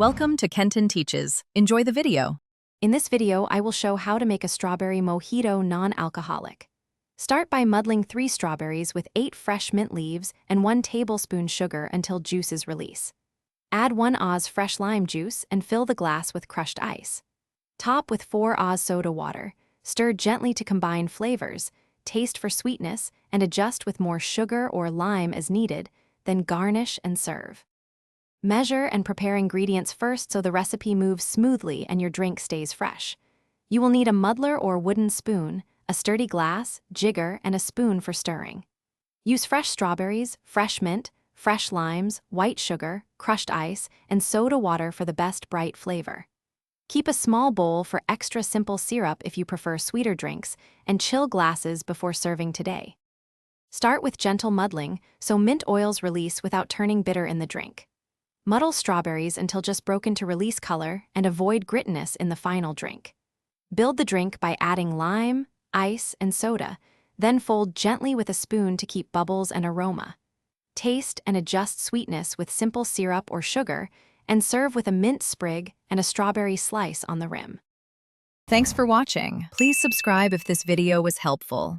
Welcome to Kenton Teaches. Enjoy the video. In this video, I will show how to make a strawberry mojito non-alcoholic. Start by muddling 3 strawberries with 8 fresh mint leaves and 1 tablespoon sugar until juices release. Add 1 oz fresh lime juice and fill the glass with crushed ice. Top with 4 oz soda water. Stir gently to combine flavors, taste for sweetness, and adjust with more sugar or lime as needed, then garnish and serve. Measure and prepare ingredients first so the recipe moves smoothly and your drink stays fresh. You will need a muddler or wooden spoon, a sturdy glass, jigger, and a spoon for stirring. Use fresh strawberries, fresh mint, fresh limes, white sugar, crushed ice, and soda water for the best bright flavor. Keep a small bowl for extra simple syrup if you prefer sweeter drinks, and chill glasses before serving today. Start with gentle muddling so mint oils release without turning bitter in the drink. Muddle strawberries until just broken to release color and avoid grittiness in the final drink. Build the drink by adding lime, ice, and soda, then fold gently with a spoon to keep bubbles and aroma. Taste and adjust sweetness with simple syrup or sugar, and serve with a mint sprig and a strawberry slice on the rim. Thanks for watching. Please subscribe if this video was helpful.